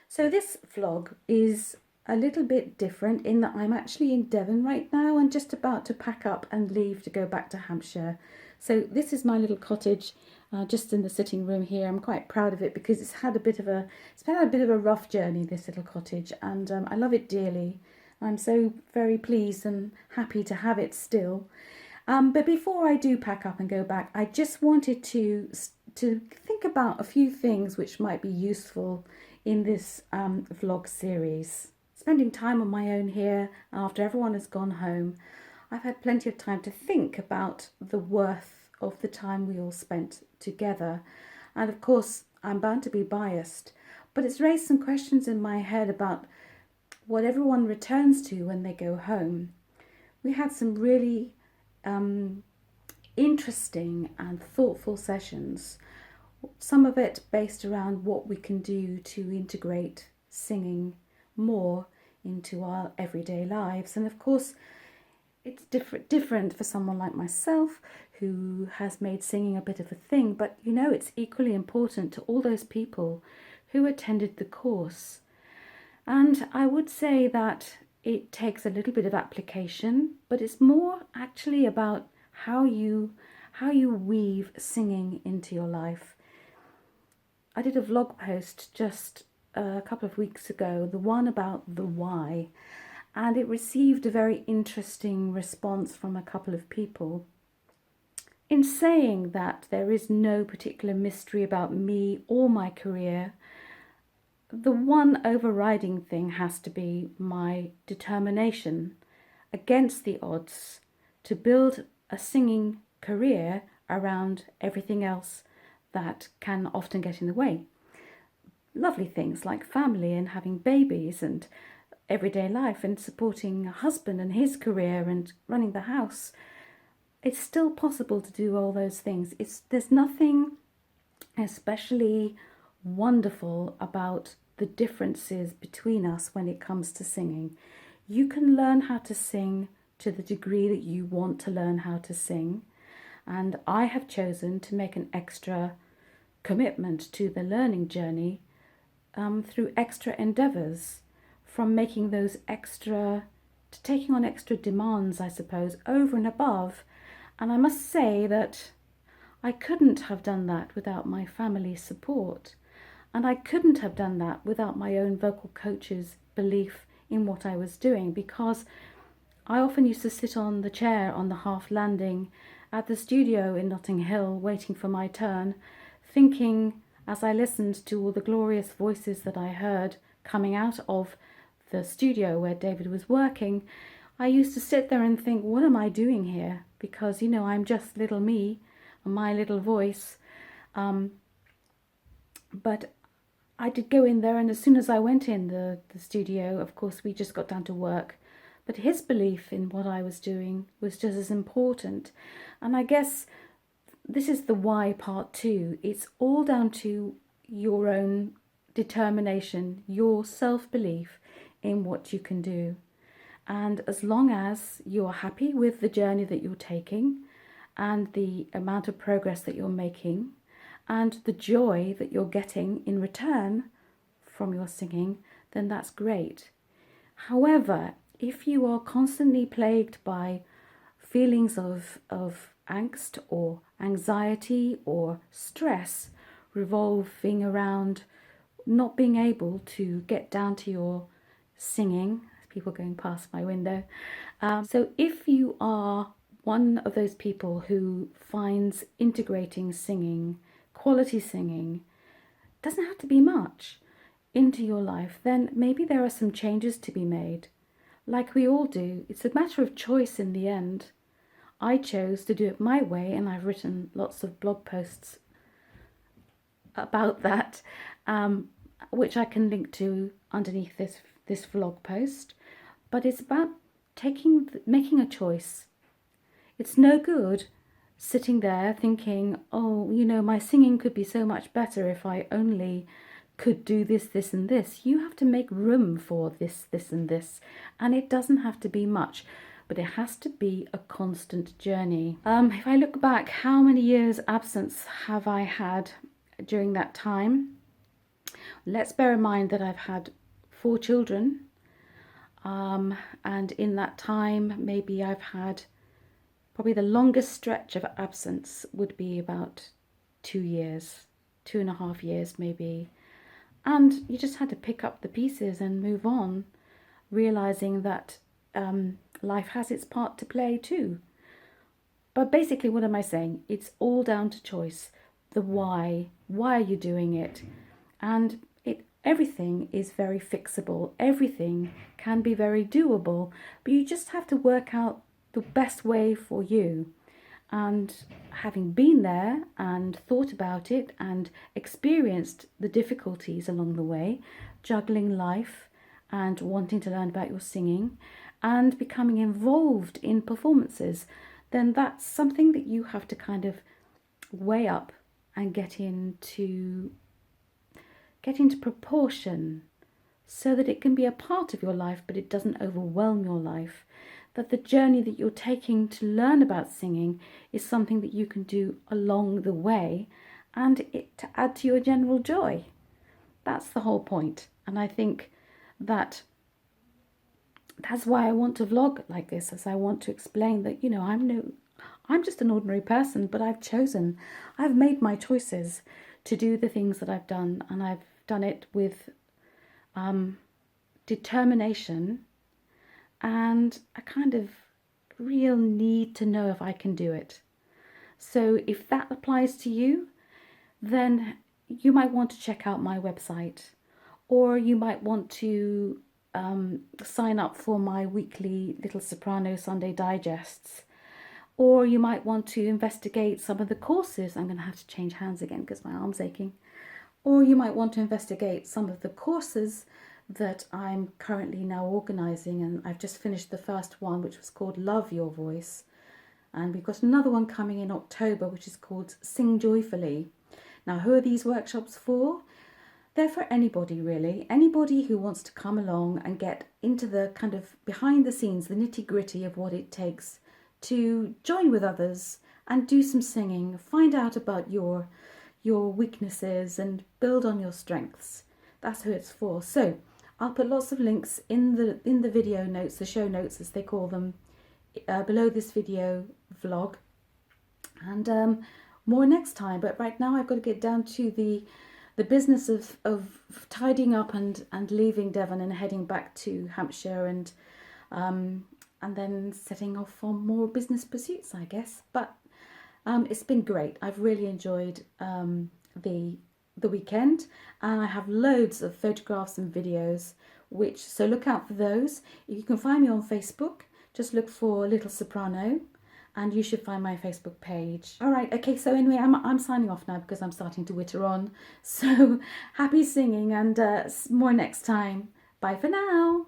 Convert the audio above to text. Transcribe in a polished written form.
So this vlog is a little bit different in that I'm actually in Devon right now and just about to pack up and leave to go back to Hampshire. So this is my little cottage just in the sitting room here. I'm quite proud of it because it's had a bit of a rough journey, this little cottage, and I love it dearly. I'm so very pleased and happy to have it still. But before I do pack up and go back, I just wanted to think about a few things which might be useful in this vlog series. Spending time on my own here after everyone has gone home, I've had plenty of time to think about the worth of the time we all spent together. And of course, I'm bound to be biased, but it's raised some questions in my head about what everyone returns to when they go home. We had some really interesting and thoughtful sessions, some of it based around what we can do to integrate singing more into our everyday lives. And of course, it's different for someone like myself who has made singing a bit of a thing, but you know, it's equally important to all those people who attended the course. And I would say that it takes a little bit of application, but it's more actually about how you weave singing into your life. I did a vlog post just a couple of weeks ago, the one about the why, and it received a very interesting response from a couple of people. In saying that there is no particular mystery about me or my career, the one overriding thing has to be my determination against the odds to build a singing career around everything else that can often get in the way. Lovely things like family and having babies and everyday life and supporting a husband and his career and running the house. It's still possible to do all those things. There's nothing especially wonderful about the differences between us when it comes to singing. You can learn how to sing to the degree that you want to learn how to sing, and I have chosen to make an extra commitment to the learning journey through extra endeavours, from making those extra, to taking on extra demands, I suppose, over and above. And I must say that I couldn't have done that without my family's support. And I couldn't have done that without my own vocal coach's belief in what I was doing, because I often used to sit on the chair on the half landing at the studio in Notting Hill, waiting for my turn, thinking as I listened to all the glorious voices that I heard coming out of the studio where David was working, I used to sit there and think, what am I doing here? Because, you know, I'm just little me and my little voice. But I did go in there, and as soon as I went in the studio, of course, we just got down to work. But his belief in what I was doing was just as important. And I guess this is the why part too. It's all down to your own determination, your self-belief in what you can do. And as long as you're happy with the journey that you're taking and the amount of progress that you're making and the joy that you're getting in return from your singing, then that's great. However, if you are constantly plagued by feelings of angst or anxiety or stress revolving around not being able to get down to your singing, people going past my window. So if you are one of those people who finds integrating singing, quality singing, doesn't have to be much, into your life, then maybe there are some changes to be made. Like we all do, it's a matter of choice in the end. I chose to do it my way, and I've written lots of blog posts about that, which I can link to underneath this vlog post. But it's about making a choice. It's no good sitting there thinking, oh, you know, my singing could be so much better if I only could do this, this and this. You have to make room for this, this and this. And it doesn't have to be much, but it has to be a constant journey. If I look back, how many years absence have I had during that time? Let's bear in mind that I've had 4 children, and in that time, maybe I've had probably the longest stretch of absence would be about 2 years, 2.5 years maybe. And you just had to pick up the pieces and move on, realizing that life has its part to play too. But basically, what am I saying? It's all down to choice. The why. Why are you doing it? And everything is very fixable. Everything can be very doable. But you just have to work out the best way for you. And having been there and thought about it and experienced the difficulties along the way, juggling life and wanting to learn about your singing and becoming involved in performances, then that's something that you have to kind of weigh up and get into proportion so that it can be a part of your life, but it doesn't overwhelm your life. That the journey that you're taking to learn about singing is something that you can do along the way and to add to your general joy. That's the whole point. And I think that's why I want to vlog like this, as I want to explain that, I'm just an ordinary person, but I've made my choices to do the things that I've done, and I've done it with determination and a kind of real need to know if I can do it. So if that applies to you, then you might want to check out my website, or you might want to sign up for my weekly Little Soprano Sunday digests, or you might want to investigate some of the courses. I'm going to have to change hands again because my arm's aching. Or you might want to investigate some of the courses that I'm currently now organising, and I've just finished the first one, which was called Love Your Voice, and we've got another one coming in October which is called Sing Joyfully. Now, who are these workshops for? They're for anybody really, anybody who wants to come along and get into the kind of behind the scenes, the nitty-gritty of what it takes to join with others and do some singing, find out about your weaknesses and build on your strengths. That's who it's for. So I'll put lots of links in the video notes, the show notes as they call them, below this video vlog, and more next time. But right now I've got to get down to the business of tidying up and leaving Devon and heading back to Hampshire, and then setting off on more business pursuits, I guess. But it's been great. I've really enjoyed the weekend, and I have loads of photographs and videos, so look out for those. You can find me on Facebook. Just look for Little Soprano, and you should find my Facebook page. All right, okay, so anyway, I'm signing off now because I'm starting to witter on. So happy singing, and more next time. Bye for now.